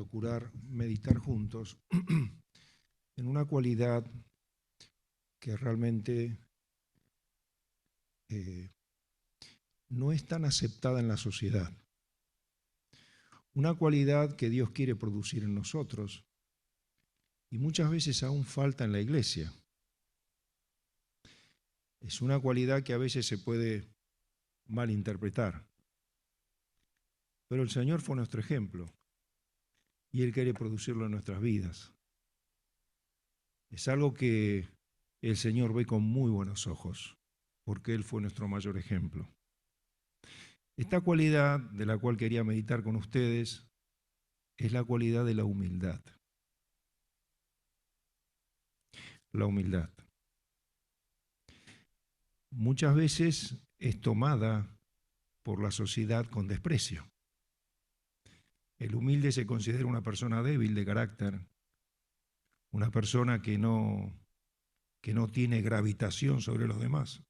procurar meditar juntos en una cualidad que realmente no es tan aceptada en la sociedad. Una cualidad que Dios quiere producir en nosotros y muchas veces aún falta en la iglesia. Es una cualidad que a veces se puede malinterpretar. Pero el Señor fue nuestro ejemplo y Él quiere producirlo en nuestras vidas. Es algo que el Señor ve con muy buenos ojos, porque Él fue nuestro mayor ejemplo. Esta cualidad de la cual quería meditar con ustedes es la cualidad de la humildad. La humildad. Muchas veces es tomada por la sociedad con desprecio. El humilde se considera una persona débil de carácter, una persona que no tiene gravitación sobre los demás.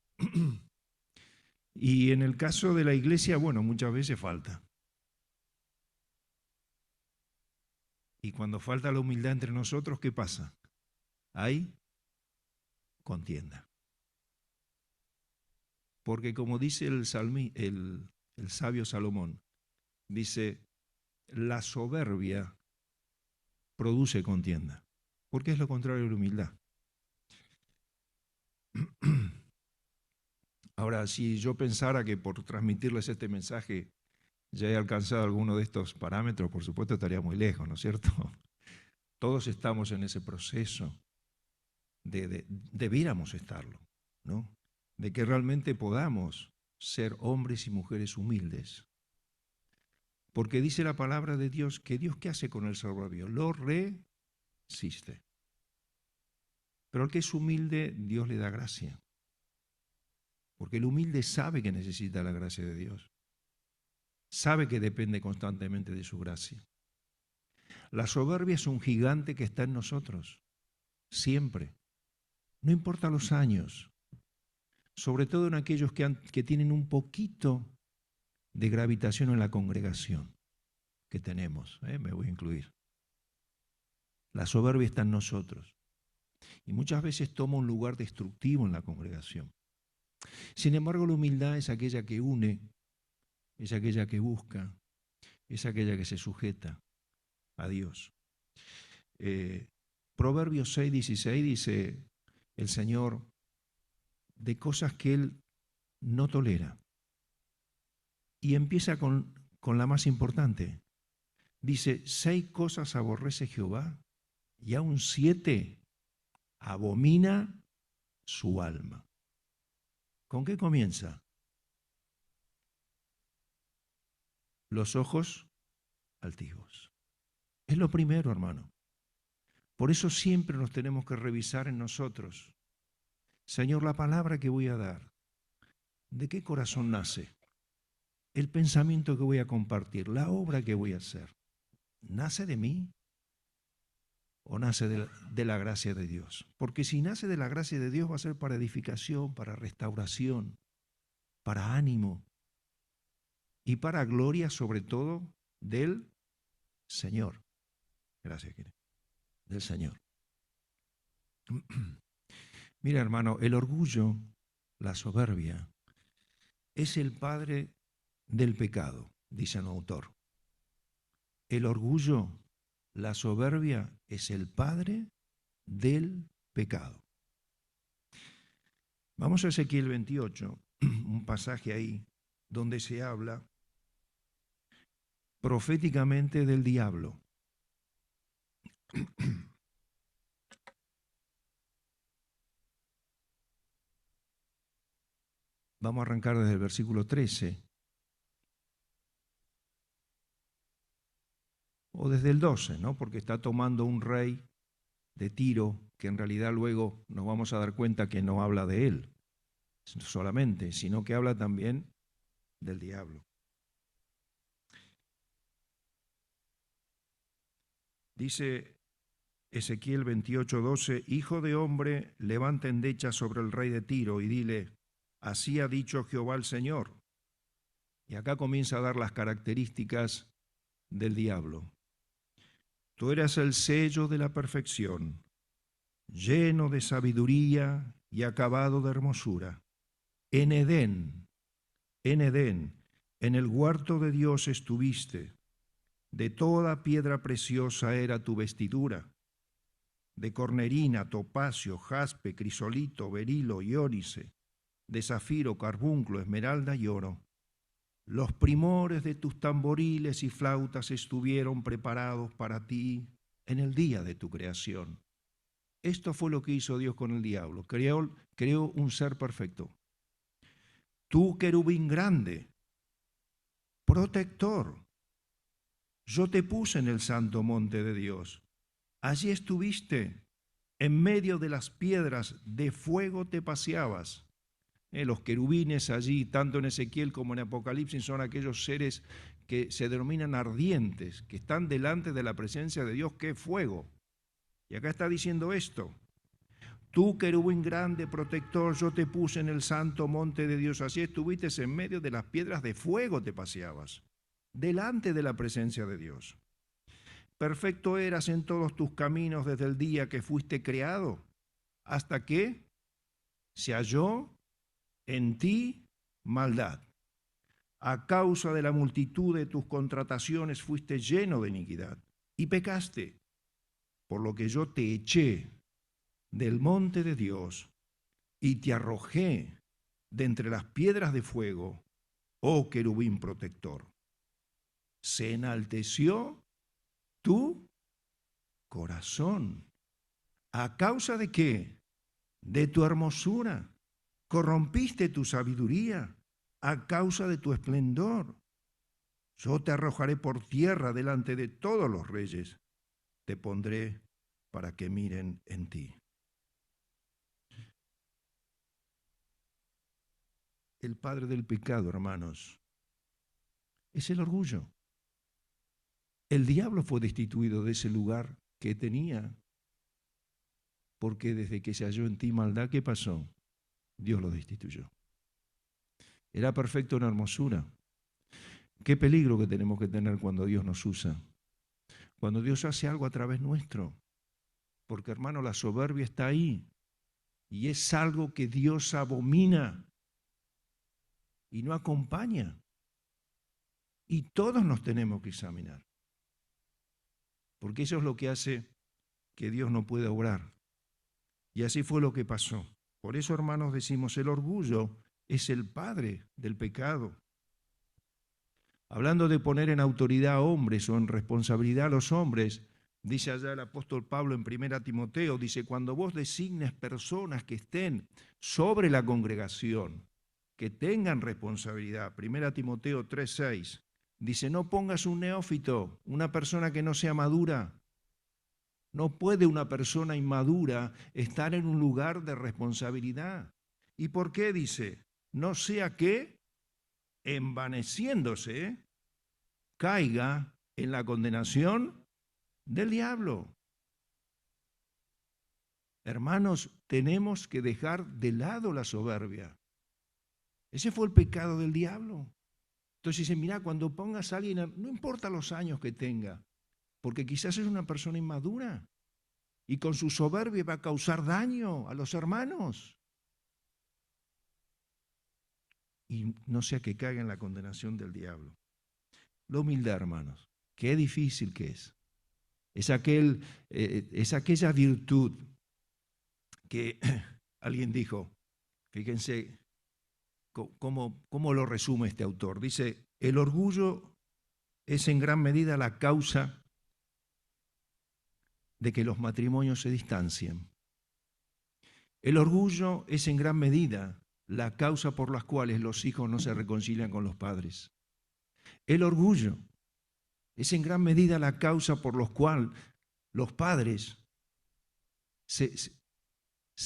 Y en el caso de la iglesia, bueno, muchas veces falta. Y cuando falta la humildad entre nosotros, ¿qué pasa? Hay contienda. Porque como dice el sabio Salomón, dice, la soberbia produce contienda, porque es lo contrario de la humildad. Ahora, si yo pensara que por transmitirles este mensaje ya he alcanzado alguno de estos parámetros, por supuesto estaría muy lejos, ¿no es cierto? Todos estamos en ese proceso, debiéramos estarlo, ¿no? De que realmente podamos ser hombres y mujeres humildes. Porque dice la palabra de Dios que Dios, ¿qué hace con el soberbio? Lo resiste. Pero al que es humilde, Dios le da gracia. Porque el humilde sabe que necesita la gracia de Dios. Sabe que depende constantemente de su gracia. La soberbia es un gigante que está en nosotros, siempre. No importa los años, sobre todo en aquellos que tienen un poquito de gravitación en la congregación que tenemos, me voy a incluir. La soberbia está en nosotros y muchas veces toma un lugar destructivo en la congregación. Sin embargo, la humildad es aquella que une, es aquella que busca, es aquella que se sujeta a Dios. Proverbios 6:16 dice el Señor de cosas que Él no tolera. Y empieza con la más importante. Dice, 6 cosas aborrece Jehová y aún 7 abomina su alma. ¿Con qué comienza? Los ojos altivos. Es lo primero, hermano. Por eso siempre nos tenemos que revisar en nosotros. Señor, la palabra que voy a dar, ¿de qué corazón nace? El pensamiento que voy a compartir, la obra que voy a hacer, ¿nace de mí o nace de la gracia de Dios? Porque si nace de la gracia de Dios va a ser para edificación, para restauración, para ánimo y para gloria sobre todo del Señor. Gracias, Kire. Del Señor. Mira, hermano, el orgullo, la soberbia, es el padre del pecado, dice un autor. El orgullo, la soberbia, es el padre del pecado. Vamos a Ezequiel 28, un pasaje ahí donde se habla proféticamente del diablo. Vamos a arrancar desde el versículo 13. O desde el 12, ¿no? Porque está tomando un rey de Tiro, que en realidad luego nos vamos a dar cuenta que no habla de él solamente, sino que habla también del diablo. Dice Ezequiel 28:12, Hijo de hombre, levanta endecha sobre el rey de Tiro y dile, así ha dicho Jehová el Señor. Y acá comienza a dar las características del diablo. Tú eras el sello de la perfección, lleno de sabiduría y acabado de hermosura. En Edén, en el huerto de Dios estuviste. De toda piedra preciosa era tu vestidura, de cornerina, topacio, jaspe, crisolito, berilo y ónice, de zafiro, carbunclo, esmeralda y oro. Los primores de tus tamboriles y flautas estuvieron preparados para ti en el día de tu creación. Esto fue lo que hizo Dios con el diablo. Creó un ser perfecto. Tú, querubín grande, protector, yo te puse en el santo monte de Dios. Allí estuviste, en medio de las piedras de fuego te paseabas. Los querubines allí, tanto en Ezequiel como en Apocalipsis, son aquellos seres que se denominan ardientes, que están delante de la presencia de Dios, que es fuego. Y acá está diciendo esto: tú, querubín grande, protector, yo te puse en el santo monte de Dios. Así estuviste en medio de las piedras de fuego te paseabas, delante de la presencia de Dios. Perfecto eras en todos tus caminos desde el día que fuiste creado, hasta que se halló en ti maldad. A causa de la multitud de tus contrataciones fuiste lleno de iniquidad y pecaste, por lo que yo te eché del monte de Dios y te arrojé de entre las piedras de fuego, oh querubín protector. Se enalteció tu corazón. ¿A causa de qué? De tu hermosura. Corrompiste tu sabiduría a causa de tu esplendor. Yo te arrojaré por tierra delante de todos los reyes. Te pondré para que miren en ti. El padre del pecado, hermanos, es el orgullo. El diablo fue destituido de ese lugar que tenía, porque desde que se halló en ti maldad, ¿qué pasó? Dios lo destituyó. Era perfecto en hermosura. Qué peligro que tenemos que tener cuando Dios nos usa, cuando Dios hace algo a través nuestro, porque hermano, la soberbia está ahí y es algo que Dios abomina y no acompaña. Y todos nos tenemos que examinar, porque eso es lo que hace que Dios no pueda obrar. Y así fue lo que pasó. Por eso, hermanos, decimos, el orgullo es el padre del pecado. Hablando de poner en autoridad a hombres o en responsabilidad a los hombres, dice allá el apóstol Pablo en 1 Timoteo, dice, cuando vos designes personas que estén sobre la congregación, que tengan responsabilidad, 1 Timoteo 3:6, dice, no pongas un neófito, una persona que no sea madura. No puede una persona inmadura estar en un lugar de responsabilidad. ¿Y por qué? Dice, no sea que, envaneciéndose, caiga en la condenación del diablo. Hermanos, tenemos que dejar de lado la soberbia. Ese fue el pecado del diablo. Entonces dice, mira, cuando pongas a alguien, no importa los años que tenga, porque quizás es una persona inmadura y con su soberbia va a causar daño a los hermanos. Y no sea que caiga en la condenación del diablo. La humildad, hermanos, qué difícil que es. Es aquella virtud que alguien dijo, fíjense cómo lo resume este autor. Dice, el orgullo es en gran medida la causa de que los matrimonios se distancien. El orgullo es en gran medida la causa por las cuales los hijos no se reconcilian con los padres. El orgullo es en gran medida la causa por la cual los padres se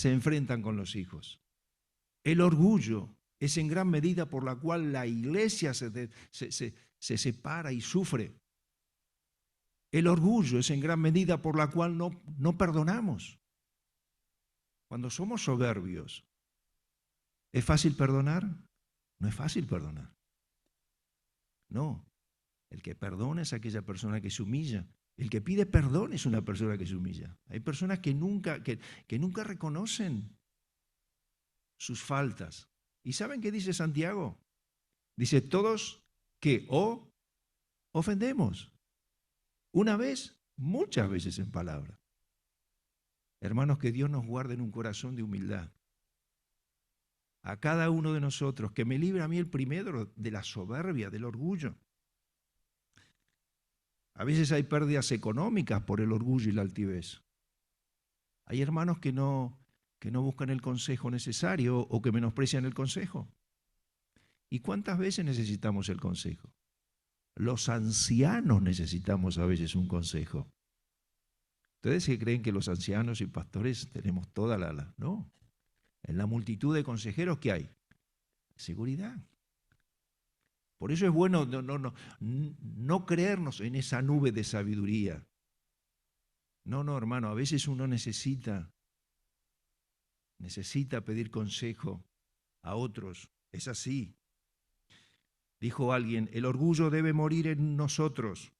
enfrentan con los hijos. El orgullo es en gran medida por la cual la iglesia se separa y sufre. El orgullo es en gran medida por la cual no perdonamos. Cuando somos soberbios, ¿es fácil perdonar? No es fácil perdonar. No, el que perdona es aquella persona que se humilla, El que pide perdón es una persona que se humilla. Hay personas que nunca reconocen sus faltas. ¿Y saben qué dice Santiago? Dice, todos que ofendemos. Una vez, muchas veces en palabra. Hermanos, que Dios nos guarde en un corazón de humildad. A cada uno de nosotros, que me libre a mí el primero de la soberbia, del orgullo. A veces hay pérdidas económicas por el orgullo y la altivez. Hay hermanos que no buscan el consejo necesario o que menosprecian el consejo. ¿Y cuántas veces necesitamos el consejo? Los ancianos necesitamos a veces un consejo. ¿Ustedes que creen que los ancianos y pastores tenemos toda la... No. En la multitud de consejeros que hay, seguridad. Por eso es bueno no creernos en esa nube de sabiduría. No, hermano, a veces uno necesita pedir consejo a otros. Es así. Dijo alguien, el orgullo debe morir en nosotros,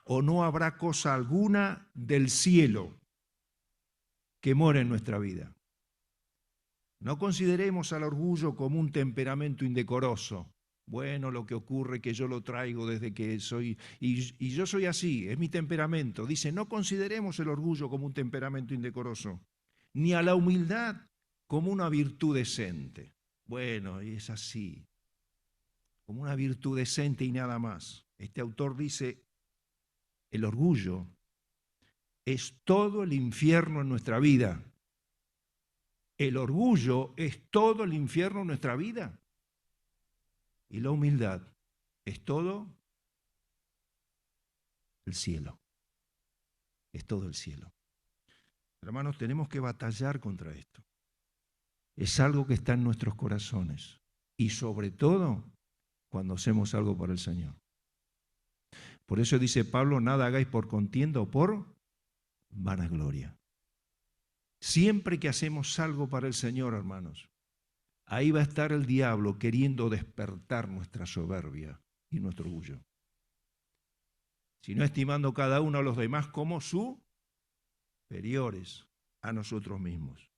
o no habrá cosa alguna del cielo que more en nuestra vida. No consideremos al orgullo como un temperamento indecoroso. Bueno, lo que ocurre es que yo lo traigo desde que soy, y yo soy así, es mi temperamento. Dice, no consideremos el orgullo como un temperamento indecoroso, ni a la humildad como una virtud decente. Bueno, y es así, como una virtud decente y nada más. Este autor dice, el orgullo es todo el infierno en nuestra vida. El orgullo es todo el infierno en nuestra vida. Y la humildad es todo el cielo. Es todo el cielo. Hermanos, tenemos que batallar contra esto. Es algo que está en nuestros corazones. Y sobre todo, cuando hacemos algo para el Señor. Por eso dice Pablo, nada hagáis por contienda o por vanagloria. Siempre que hacemos algo para el Señor, hermanos, ahí va a estar el diablo queriendo despertar nuestra soberbia y nuestro orgullo. Sino estimando cada uno a los demás como superiores a nosotros mismos.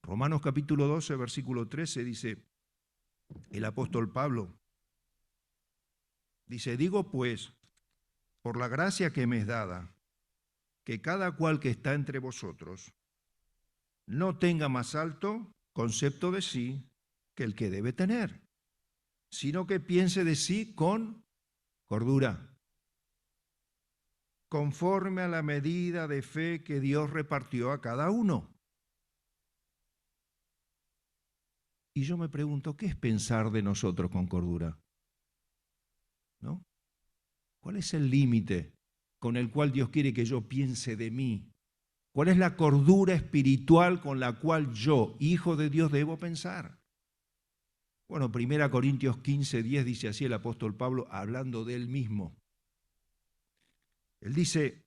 Romanos capítulo 12, versículo 13 dice el apóstol Pablo, dice, digo pues, por la gracia que me es dada, que cada cual que está entre vosotros no tenga más alto concepto de sí que el que debe tener, sino que piense de sí con cordura, conforme a la medida de fe que Dios repartió a cada uno. Y yo me pregunto, ¿qué es pensar de nosotros con cordura? ¿No? ¿Cuál es el límite con el cual Dios quiere que yo piense de mí? ¿Cuál es la cordura espiritual con la cual yo, hijo de Dios, debo pensar? Bueno, 1 Corintios 15, 10 dice así el apóstol Pablo, hablando de él mismo. Él dice,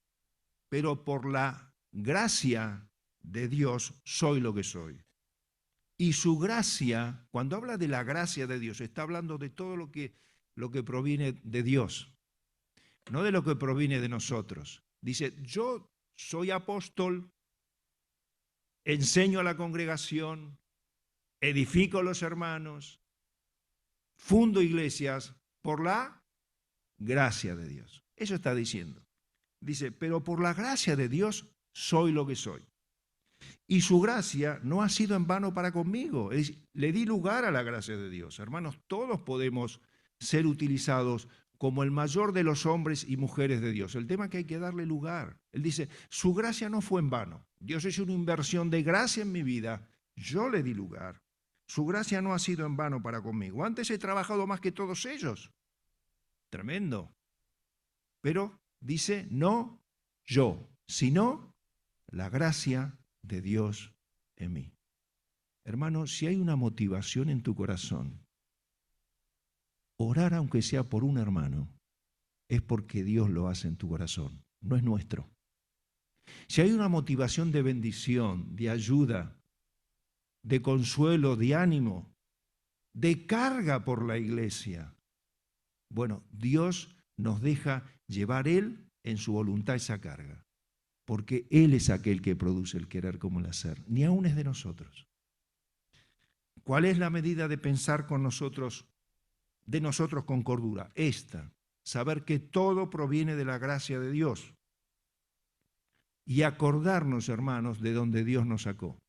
pero por la gracia de Dios soy lo que soy. Y su gracia, cuando habla de la gracia de Dios, está hablando de todo lo que proviene de Dios, no de lo que proviene de nosotros. Dice, yo soy apóstol, enseño a la congregación, edifico a los hermanos, fundo iglesias por la gracia de Dios. Eso está diciendo. Dice, pero por la gracia de Dios soy lo que soy. Y su gracia no ha sido en vano para conmigo. Le di lugar a la gracia de Dios. Hermanos, todos podemos ser utilizados como el mayor de los hombres y mujeres de Dios. El tema es que hay que darle lugar. Él dice, su gracia no fue en vano. Dios hizo una inversión de gracia en mi vida. Yo le di lugar. Su gracia no ha sido en vano para conmigo. Antes he trabajado más que todos ellos. Tremendo. Pero dice, no yo, sino la gracia de Dios en mí. Hermano, si hay una motivación en tu corazón, orar aunque sea por un hermano, es porque Dios lo hace en tu corazón, no es nuestro. Si hay una motivación de bendición, de ayuda, de consuelo, de ánimo, de carga por la iglesia, bueno, Dios nos deja llevar Él en su voluntad esa carga, porque Él es aquel que produce el querer como el hacer, ni aún es de nosotros. ¿Cuál es la medida de pensar con nosotros, de nosotros con cordura? Esta, saber que todo proviene de la gracia de Dios y acordarnos, hermanos, de donde Dios nos sacó.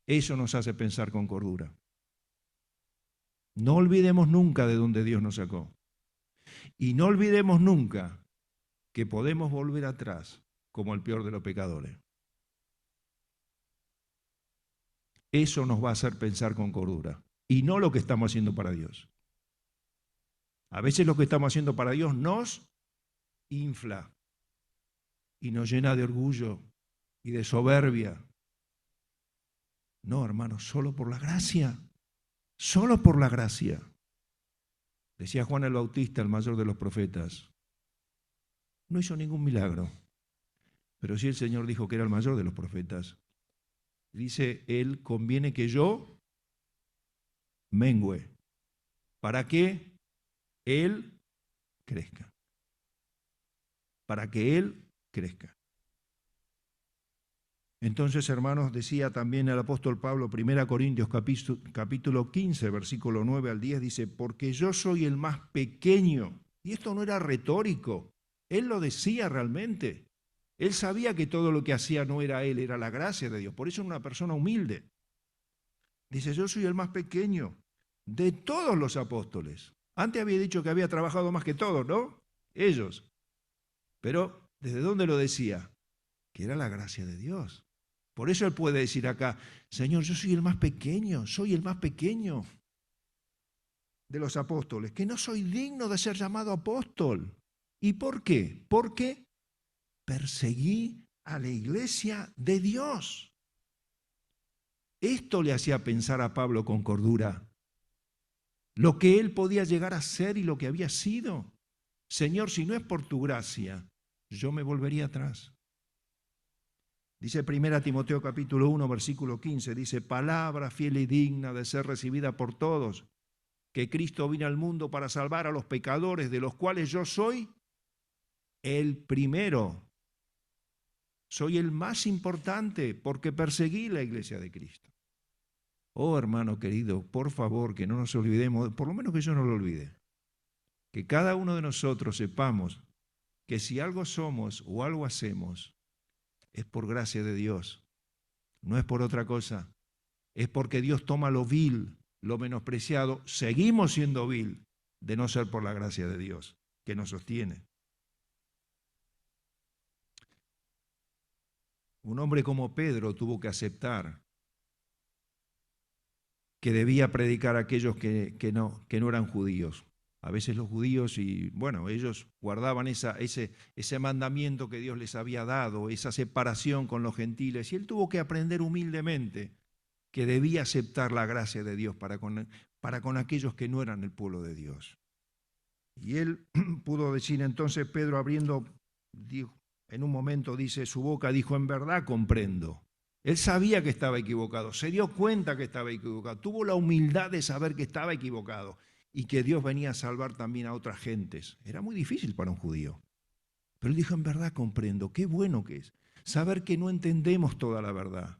Eso nos hace pensar con cordura. No olvidemos nunca de donde Dios nos sacó. Y no olvidemos nunca que podemos volver atrás como el peor de los pecadores. Eso nos va a hacer pensar con cordura y no lo que estamos haciendo para Dios. A veces lo que estamos haciendo para Dios nos infla y nos llena de orgullo y de soberbia. No, hermanos, solo por la gracia, solo por la gracia. Decía Juan el Bautista, el mayor de los profetas, no hizo ningún milagro, pero sí el Señor dijo que era el mayor de los profetas. Dice él, conviene que yo mengüe, para que Él crezca. Para que Él crezca. Entonces, hermanos, decía también el apóstol Pablo, 1 Corintios capítulo 15, versículo 9 al 10, dice, porque yo soy el más pequeño. Y esto no era retórico, él lo decía realmente. Él sabía que todo lo que hacía no era él, era la gracia de Dios. Por eso era una persona humilde. Dice, yo soy el más pequeño de todos los apóstoles. Antes había dicho que había trabajado más que todos, ¿no? Ellos. Pero, ¿desde dónde lo decía? Que era la gracia de Dios. Por eso él puede decir acá, Señor, yo soy el más pequeño de los apóstoles, que no soy digno de ser llamado apóstol. ¿Y por qué? Porque perseguí a la iglesia de Dios. Esto le hacía pensar a Pablo con cordura, lo que él podía llegar a ser y lo que había sido. Señor, si no es por tu gracia, yo me volvería atrás. Dice 1 Timoteo capítulo 1, versículo 15, dice, palabra fiel y digna de ser recibida por todos, que Cristo vino al mundo para salvar a los pecadores, de los cuales yo soy el primero. Soy el más importante porque perseguí la iglesia de Cristo. Oh, hermano querido, por favor, que no nos olvidemos, por lo menos que yo no lo olvide, que cada uno de nosotros sepamos que si algo somos o algo hacemos, es por gracia de Dios, no es por otra cosa, es porque Dios toma lo vil, lo menospreciado, seguimos siendo vil, de no ser por la gracia de Dios, que nos sostiene. Un hombre como Pedro tuvo que aceptar que debía predicar a aquellos que no eran judíos. A veces los judíos, y bueno, ellos guardaban ese mandamiento que Dios les había dado, esa separación con los gentiles, y él tuvo que aprender humildemente que debía aceptar la gracia de Dios para con aquellos que no eran el pueblo de Dios. Y él pudo decir entonces, Pedro abriendo, en un momento dice, su boca dijo, en verdad comprendo. Él sabía que estaba equivocado, se dio cuenta que estaba equivocado, tuvo la humildad de saber que estaba equivocado y que Dios venía a salvar también a otras gentes. Era muy difícil para un judío. Pero él dijo, en verdad comprendo, qué bueno que es saber que no entendemos toda la verdad,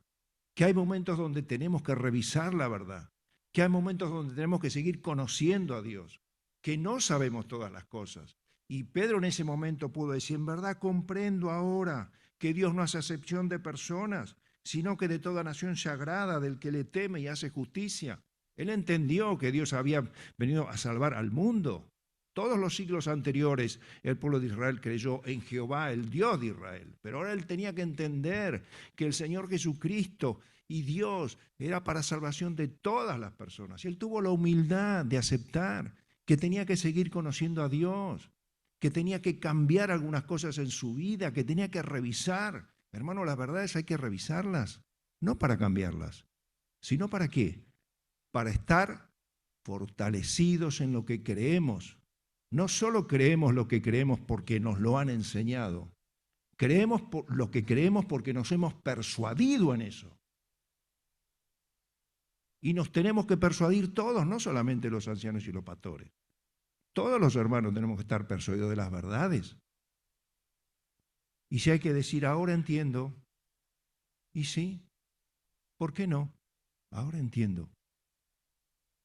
que hay momentos donde tenemos que revisar la verdad, que hay momentos donde tenemos que seguir conociendo a Dios, que no sabemos todas las cosas. Y Pedro en ese momento pudo decir, en verdad comprendo ahora que Dios no hace acepción de personas, sino que de toda nación se agrada del que le teme y hace justicia. Él entendió que Dios había venido a salvar al mundo. Todos los siglos anteriores el pueblo de Israel creyó en Jehová, el Dios de Israel. Pero ahora él tenía que entender que el Señor Jesucristo y Dios era para salvación de todas las personas. Y él tuvo la humildad de aceptar que tenía que seguir conociendo a Dios, que tenía que cambiar algunas cosas en su vida, que tenía que revisar. Hermano, las verdades hay que revisarlas, no para cambiarlas, sino ¿para qué? Para estar fortalecidos en lo que creemos. No solo creemos lo que creemos porque nos lo han enseñado, creemos lo que creemos porque nos hemos persuadido en eso. Y nos tenemos que persuadir todos, no solamente los ancianos y los pastores. Todos los hermanos tenemos que estar persuadidos de las verdades. Y si hay que decir, ahora entiendo, y sí, ¿por qué no? Ahora entiendo.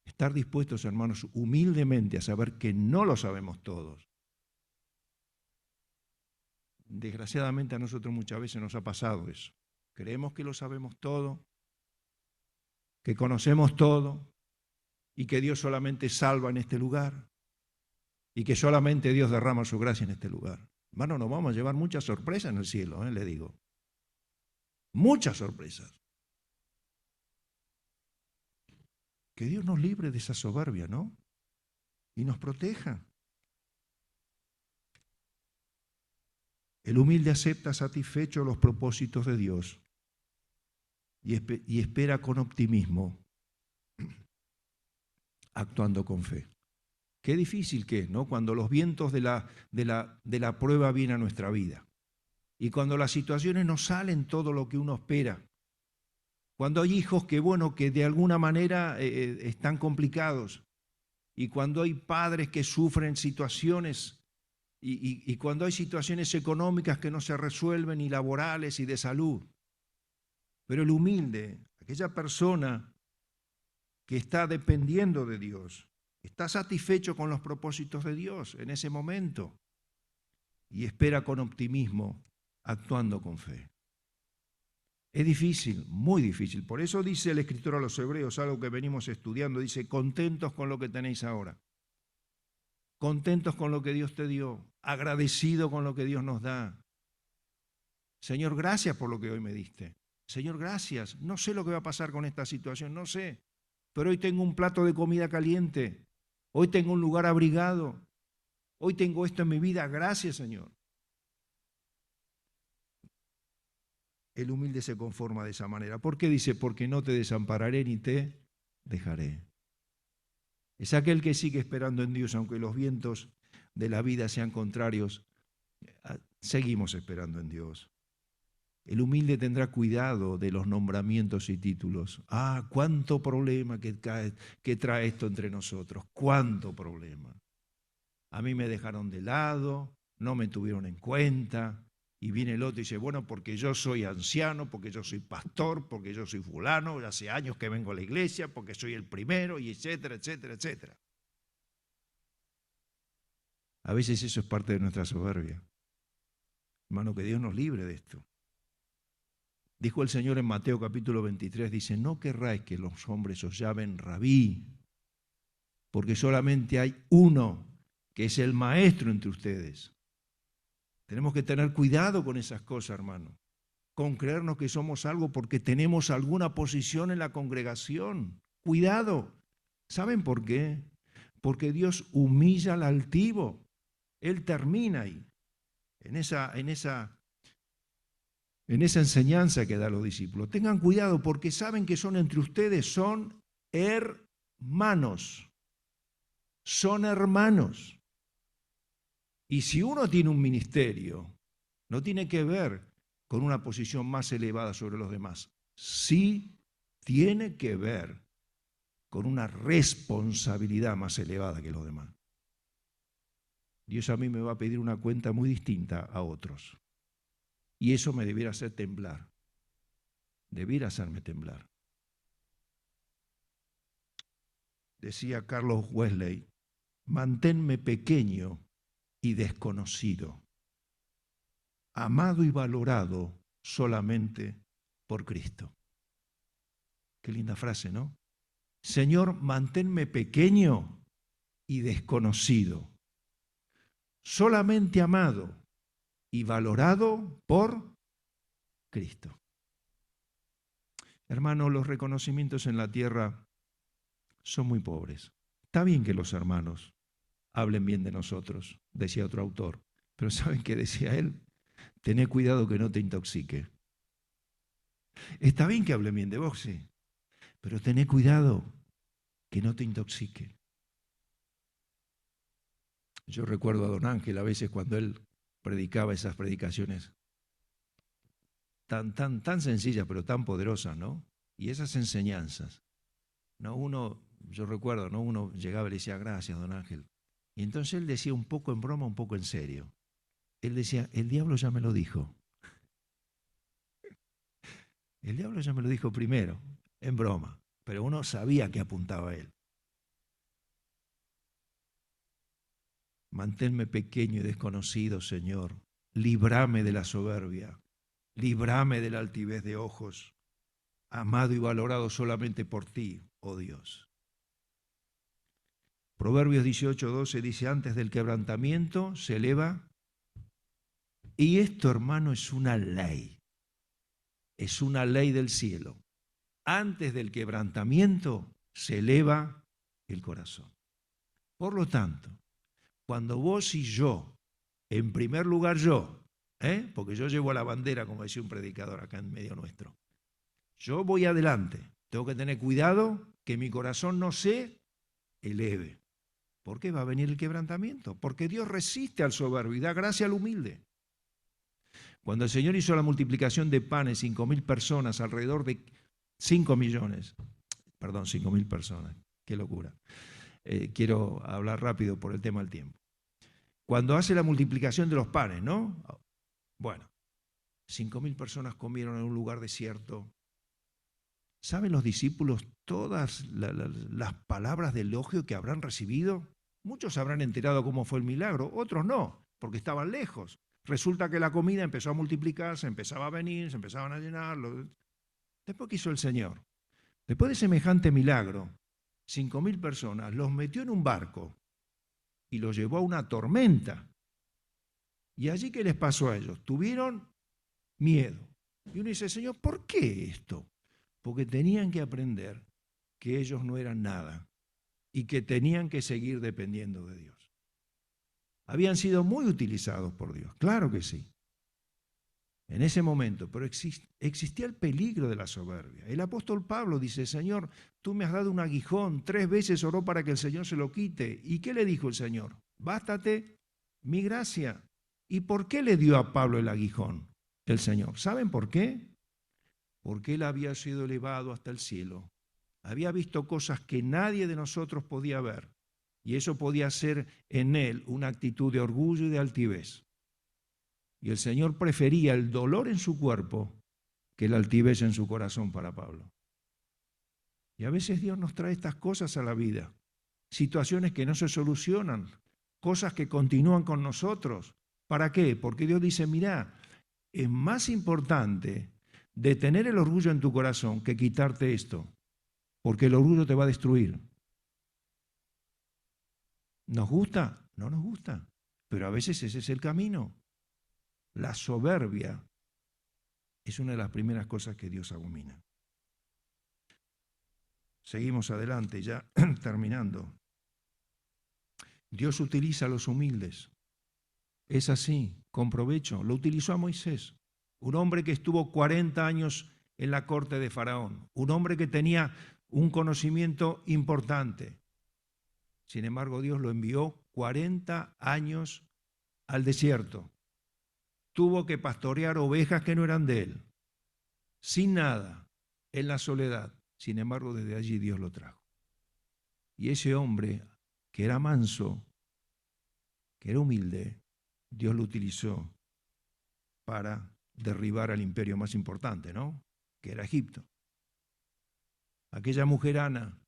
Estar dispuestos, hermanos, humildemente a saber que no lo sabemos todos. Desgraciadamente a nosotros muchas veces nos ha pasado eso. Creemos que lo sabemos todo, que conocemos todo y que Dios solamente salva en este lugar y que solamente Dios derrama su gracia en este lugar. Hermano, nos vamos a llevar muchas sorpresas en el cielo, le digo. Muchas sorpresas. Que Dios nos libre de esa soberbia, ¿no? Y nos proteja. El humilde acepta satisfecho los propósitos de Dios y espera con optimismo, actuando con fe. Qué difícil que es, ¿no? Cuando los vientos de la prueba vienen a nuestra vida y cuando las situaciones no salen todo lo que uno espera. Cuando hay hijos que, bueno, que de alguna manera están complicados y cuando hay padres que sufren situaciones y cuando hay situaciones económicas que no se resuelven y laborales y de salud. Pero el humilde, aquella persona que está dependiendo de Dios, está satisfecho con los propósitos de Dios en ese momento y espera con optimismo, actuando con fe. Es difícil, muy difícil. Por eso dice el escritor a los Hebreos, algo que venimos estudiando, dice, contentos con lo que tenéis ahora, contentos con lo que Dios te dio, agradecido con lo que Dios nos da. Señor, gracias por lo que hoy me diste. Señor, gracias. No sé lo que va a pasar con esta situación, no sé. Pero hoy tengo un plato de comida caliente. Hoy tengo un lugar abrigado. Hoy tengo esto en mi vida. Gracias, Señor. El humilde se conforma de esa manera. ¿Por qué dice? Porque no te desampararé ni te dejaré. Es aquel que sigue esperando en Dios, aunque los vientos de la vida sean contrarios. Seguimos esperando en Dios. El humilde tendrá cuidado de los nombramientos y títulos. Ah, cuánto problema que trae esto entre nosotros. Cuánto problema. A mí me dejaron de lado, no me tuvieron en cuenta. Y viene el otro y dice, bueno, porque yo soy anciano, porque yo soy pastor, porque yo soy fulano, hace años que vengo a la iglesia, porque soy el primero, y etcétera, etcétera, etcétera. A veces eso es parte de nuestra soberbia. Hermano, que Dios nos libre de esto. Dijo el Señor en Mateo capítulo 23, dice, no querráis que los hombres os llamen rabí, porque solamente hay uno que es el maestro entre ustedes. Tenemos que tener cuidado con esas cosas, hermano, con creernos que somos algo porque tenemos alguna posición en la congregación. Cuidado. ¿Saben por qué? Porque Dios humilla al altivo. Él termina ahí, en esa enseñanza que da a los discípulos. Tengan cuidado porque saben que son entre ustedes, son hermanos. Son hermanos. Y si uno tiene un ministerio, no tiene que ver con una posición más elevada sobre los demás. Sí tiene que ver con una responsabilidad más elevada que los demás. Dios a mí me va a pedir una cuenta muy distinta a otros. Y eso me debiera hacer temblar. Debiera hacerme temblar. Decía Carlos Wesley, manténme pequeño y desconocido, amado y valorado solamente por Cristo. Qué linda frase, ¿no? Señor, manténme pequeño y desconocido, solamente amado y valorado por Cristo. Hermano, los reconocimientos en la tierra son muy pobres. Está bien que los hermanos hablen bien de nosotros, decía otro autor, pero ¿saben qué decía él? Tené cuidado que no te intoxique. Está bien que hablen bien de vos, sí, pero tené cuidado que no te intoxique. Yo recuerdo a don Ángel a veces cuando él predicaba esas predicaciones tan sencillas pero tan poderosas, ¿no? Y esas enseñanzas, ¿no? Yo recuerdo, ¿no? Uno llegaba y le decía, gracias, don Ángel. Y entonces él decía un poco en broma, un poco en serio. él decía, el diablo ya me lo dijo. El diablo ya me lo dijo primero, en broma, pero uno sabía que apuntaba a él. Manténme pequeño y desconocido, Señor. Líbrame de la soberbia. Líbrame de la altivez de ojos. Amado y valorado solamente por ti, oh Dios. Proverbios 18:12 dice, antes del quebrantamiento se eleva. Y esto, hermano, es una ley. Es una ley del cielo. Antes del quebrantamiento se eleva el corazón. Por lo tanto, cuando vos y yo, en primer lugar yo, porque yo llevo la bandera, como decía un predicador acá en medio nuestro, yo voy adelante, tengo que tener cuidado que mi corazón no se eleve. ¿Por qué va a venir el quebrantamiento? Porque Dios resiste al soberbio y da gracia al humilde. Cuando el Señor hizo la multiplicación de panes, 5.000 personas, alrededor de 5 millones, perdón, 5.000 personas, qué locura. Quiero hablar rápido por el tema del tiempo. Cuando hace la multiplicación de los panes, ¿no? Bueno, 5.000 personas comieron en un lugar desierto. ¿Saben los discípulos todas las palabras de elogio que habrán recibido? Muchos habrán enterado cómo fue el milagro, otros no, porque estaban lejos. Resulta que la comida empezó a multiplicarse, empezaba a venir, se empezaban a llenar. Después, ¿qué hizo el Señor? Después de semejante milagro, 5.000 personas los metió en un barco y los llevó a una tormenta. ¿Y allí qué les pasó a ellos? Tuvieron miedo. Y uno dice, Señor, ¿por qué esto? Porque tenían que aprender que ellos no eran nada y que tenían que seguir dependiendo de Dios. Habían sido muy utilizados por Dios, claro que sí, en ese momento, pero existía el peligro de la soberbia. El apóstol Pablo dice, Señor, tú me has dado un aguijón, 3 veces oró para que el Señor se lo quite. ¿Y qué le dijo el Señor? Bástate mi gracia. ¿Y por qué le dio a Pablo el aguijón el Señor? ¿Saben por qué? Porque él había sido elevado hasta el cielo. Había visto cosas que nadie de nosotros podía ver. Y eso podía ser en él una actitud de orgullo y de altivez. Y el Señor prefería el dolor en su cuerpo que la altivez en su corazón para Pablo. Y a veces Dios nos trae estas cosas a la vida, situaciones que no se solucionan, cosas que continúan con nosotros. ¿Para qué? Porque Dios dice, mirá, es más importante detener el orgullo en tu corazón que quitarte esto, porque el orgullo te va a destruir. ¿Nos gusta? No nos gusta, pero a veces ese es el camino. La soberbia es una de las primeras cosas que Dios abomina. Seguimos adelante, ya terminando. Dios utiliza a los humildes. Es así, con provecho. Lo utilizó a Moisés, un hombre que estuvo 40 años en la corte de Faraón, un hombre que tenía un conocimiento importante. Sin embargo, Dios lo envió 40 años al desierto. Tuvo que pastorear ovejas que no eran de él, sin nada, en la soledad. Sin embargo, desde allí Dios lo trajo. Y ese hombre, que era manso, que era humilde, Dios lo utilizó para derribar al imperio más importante, ¿no? Que era Egipto. Aquella mujer Ana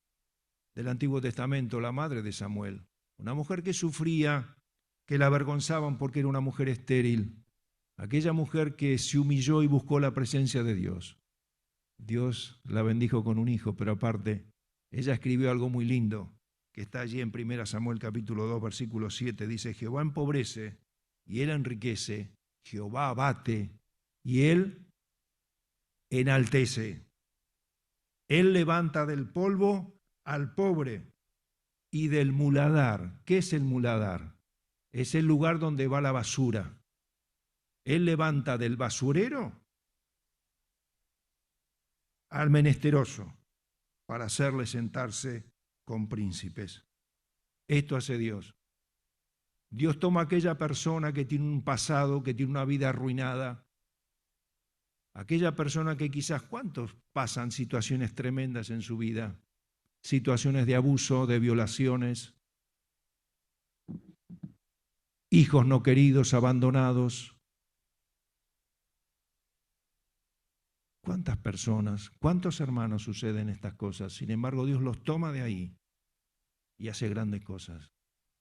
del Antiguo Testamento, la madre de Samuel, una mujer que sufría, que la avergonzaban porque era una mujer estéril, aquella mujer que se humilló y buscó la presencia de Dios. Dios la bendijo con un hijo, pero aparte, ella escribió algo muy lindo, que está allí en 1 Samuel capítulo 2, versículo 7, dice, Jehová empobrece y él enriquece, Jehová abate y él enaltece. Él levanta del polvo al pobre y del muladar. ¿Qué es el muladar? Es el lugar donde va la basura. Él levanta del basurero al menesteroso para hacerle sentarse con príncipes. Esto hace Dios. Dios toma a aquella persona que tiene un pasado, que tiene una vida arruinada, aquella persona que quizás, ¿cuántos pasan situaciones tremendas en su vida? Situaciones de abuso, de violaciones. hijos no queridos, abandonados. ¿Cuántas personas, cuántos hermanos suceden estas cosas? Sin embargo, Dios los toma de ahí y hace grandes cosas,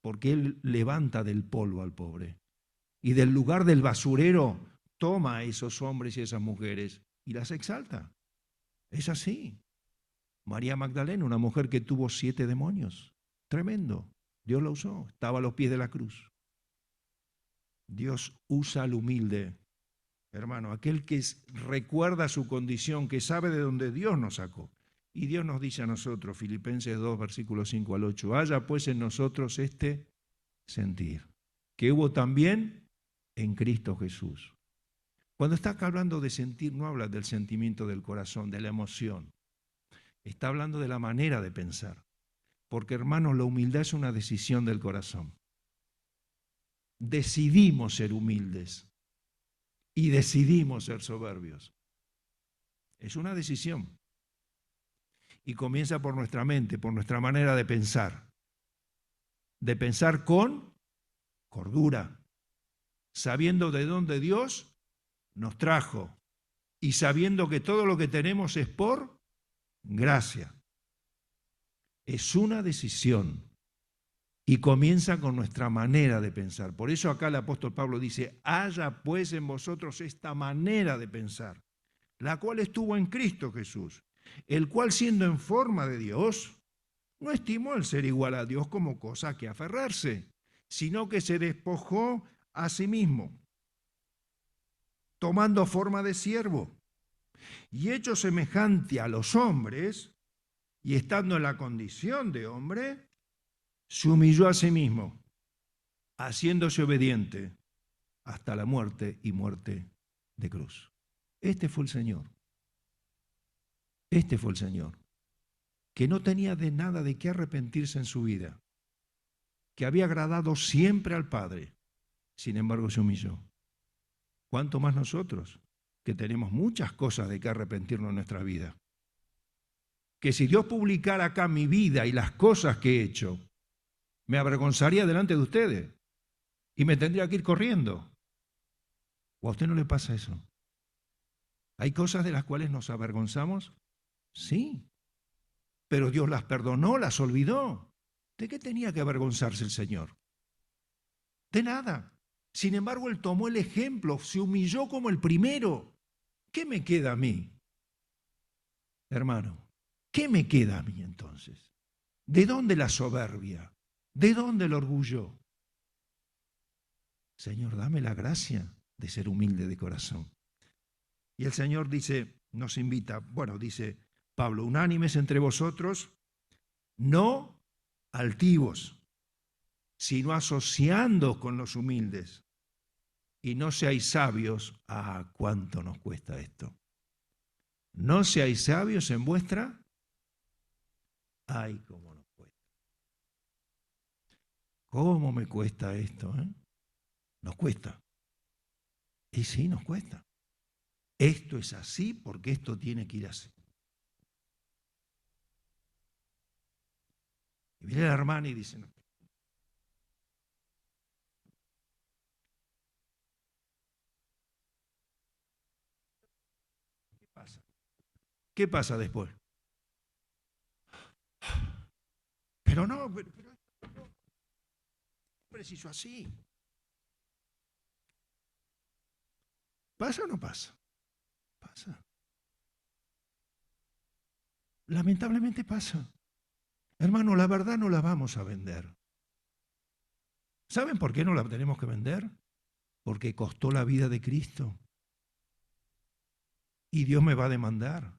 porque Él levanta del polvo al pobre y del lugar del basurero toma a esos hombres y esas mujeres y las exalta. Es así. María Magdalena, una mujer que tuvo 7 demonios. Tremendo. Dios la usó. Estaba a los pies de la cruz. Dios usa al humilde. Hermano, aquel que recuerda su condición, que sabe de dónde Dios nos sacó. Y Dios nos dice a nosotros, Filipenses 2, versículos 5 al 8, haya pues en nosotros este sentir, que hubo también en Cristo Jesús. Cuando está acá hablando de sentir, no habla del sentimiento del corazón, de la emoción. Está hablando de la manera de pensar. Porque, hermanos, la humildad es una decisión del corazón. Decidimos ser humildes y decidimos ser soberbios. Es una decisión. Y comienza por nuestra mente, por nuestra manera de pensar. De pensar con cordura, sabiendo de dónde Dios nos trajo y sabiendo que todo lo que tenemos es por gracia. Es una decisión y comienza con nuestra manera de pensar. Por eso acá el apóstol Pablo dice, haya pues en vosotros esta manera de pensar, la cual estuvo en Cristo Jesús, el cual siendo en forma de Dios, no estimó el ser igual a Dios como cosa a que aferrarse, sino que se despojó a sí mismo, tomando forma de siervo, y hecho semejante a los hombres, y estando en la condición de hombre, se humilló a sí mismo, haciéndose obediente hasta la muerte y muerte de cruz. Este fue el Señor. Este fue el Señor, que no tenía de nada de qué arrepentirse en su vida, que había agradado siempre al Padre, sin embargo se humilló. ¿Cuánto más nosotros, que tenemos muchas cosas de qué arrepentirnos en nuestra vida? Que si Dios publicara acá mi vida y las cosas que he hecho, me avergonzaría delante de ustedes y me tendría que ir corriendo. ¿O a usted no le pasa eso? ¿Hay cosas de las cuales nos avergonzamos? Sí, pero Dios las perdonó, las olvidó. ¿De qué tenía que avergonzarse el Señor? De nada. Sin embargo, Él tomó el ejemplo, se humilló como el primero. ¿Qué me queda a mí? Hermano, ¿qué me queda a mí entonces? ¿De dónde la soberbia? ¿De dónde el orgullo? Señor, dame la gracia de ser humilde de corazón. Y el Señor dice, nos invita, bueno, dice Pablo, unánimes entre vosotros, no altivos, sino asociando con los humildes. Y no seáis sabios, ¿cuánto nos cuesta esto? No seáis sabios en vuestra, cómo nos cuesta. ¿Cómo me cuesta esto? Nos cuesta. Y sí, nos cuesta. Esto es así porque esto tiene que ir así. Y viene la hermana y dice, no. ¿Qué pasa? ¿Qué pasa después? Pero no, pero preciso así. ¿Pasa o no pasa? Pasa. Lamentablemente pasa. Hermano, la verdad no la vamos a vender. ¿Saben por qué no la tenemos que vender? Porque costó la vida de Cristo. Y Dios me va a demandar.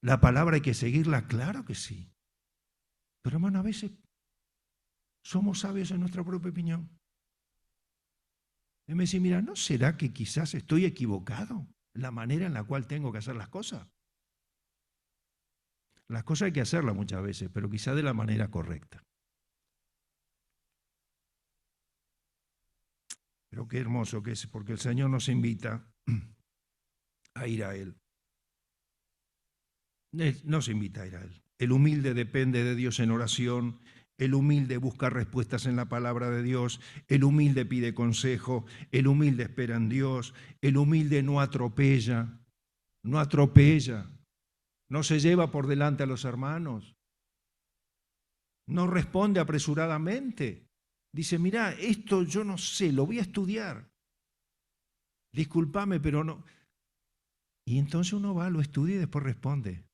La palabra hay que seguirla, claro que sí. Pero hermano, a veces somos sabios en nuestra propia opinión. Y me dice, mira, ¿no será que quizás estoy equivocado en la manera en la cual tengo que hacer las cosas? Las cosas hay que hacerlas muchas veces, pero quizás de la manera correcta. Pero qué hermoso que es, porque el Señor nos invita a ir a Él. Nos invita a ir a Él. El humilde depende de Dios en oración, El humilde busca respuestas en la palabra de Dios, el humilde pide consejo, el humilde espera en Dios, el humilde no atropella, no se lleva por delante a los hermanos, no responde apresuradamente. Dice, mira, esto yo no sé, lo voy a estudiar. Discúlpame, pero no. Y entonces uno va, lo estudia y después responde.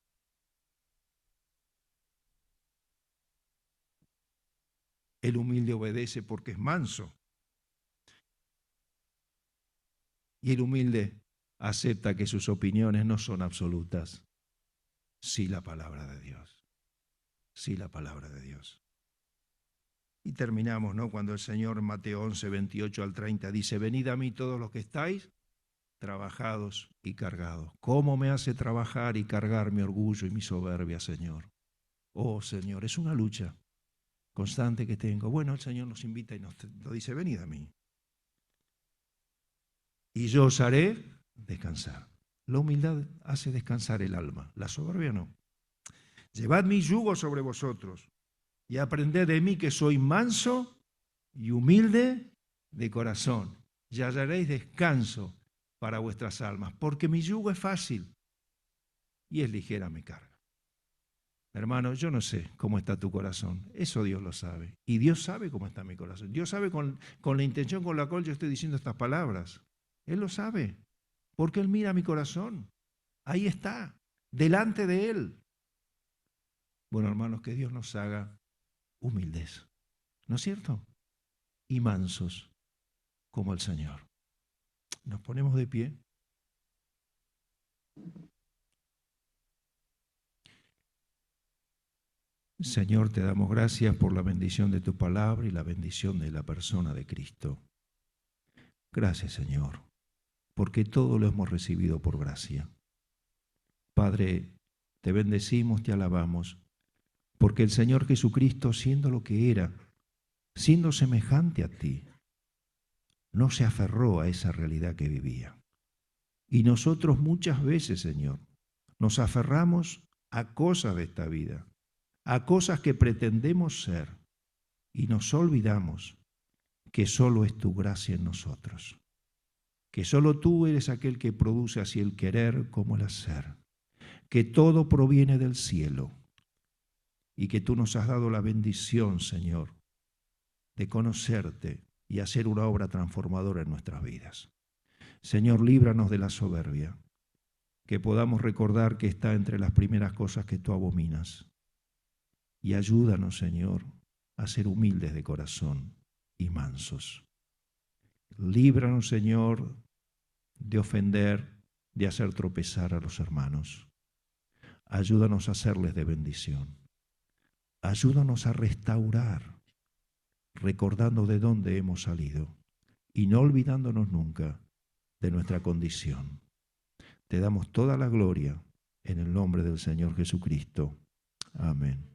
El humilde obedece porque es manso. Y el humilde acepta que sus opiniones no son absolutas. Sí, la palabra de Dios. Sí, la palabra de Dios. Y terminamos, ¿no? Cuando el Señor en Mateo 11, 28 al 30 dice, venid a mí todos los que estáis trabajados y cargados. ¿Cómo me hace trabajar y cargar mi orgullo y mi soberbia, Señor? Oh, Señor, es una lucha constante que tengo. Bueno, el Señor nos invita y nos dice, venid a mí. Y yo os haré descansar. La humildad hace descansar el alma, la soberbia no. Llevad mi yugo sobre vosotros y aprended de mí que soy manso y humilde de corazón. Y hallaréis descanso para vuestras almas, porque mi yugo es fácil y es ligera mi carga. Hermano, yo no sé cómo está tu corazón, eso Dios lo sabe. Y Dios sabe cómo está mi corazón. Dios sabe con la intención con la cual yo estoy diciendo estas palabras. Él lo sabe, porque Él mira mi corazón. Ahí está, delante de Él. Bueno, hermanos, que Dios nos haga humildes, ¿no es cierto? Y mansos, como el Señor. Nos ponemos de pie. Señor, te damos gracias por la bendición de tu palabra y la bendición de la persona de Cristo. Gracias, Señor, porque todo lo hemos recibido por gracia. Padre, te bendecimos, te alabamos, porque el Señor Jesucristo, siendo lo que era, siendo semejante a ti, no se aferró a esa realidad que vivía. Y nosotros muchas veces, Señor, nos aferramos a cosas de esta vida, a cosas que pretendemos ser, y nos olvidamos que solo es tu gracia en nosotros, que solo tú eres aquel que produce así el querer como el hacer, que todo proviene del cielo y que tú nos has dado la bendición, Señor, de conocerte y hacer una obra transformadora en nuestras vidas. Señor, líbranos de la soberbia, que podamos recordar que está entre las primeras cosas que tú abominas. Y ayúdanos, Señor, a ser humildes de corazón y mansos. Líbranos, Señor, de ofender, de hacer tropezar a los hermanos. Ayúdanos a hacerles de bendición. Ayúdanos a restaurar, recordando de dónde hemos salido y no olvidándonos nunca de nuestra condición. Te damos toda la gloria en el nombre del Señor Jesucristo. Amén.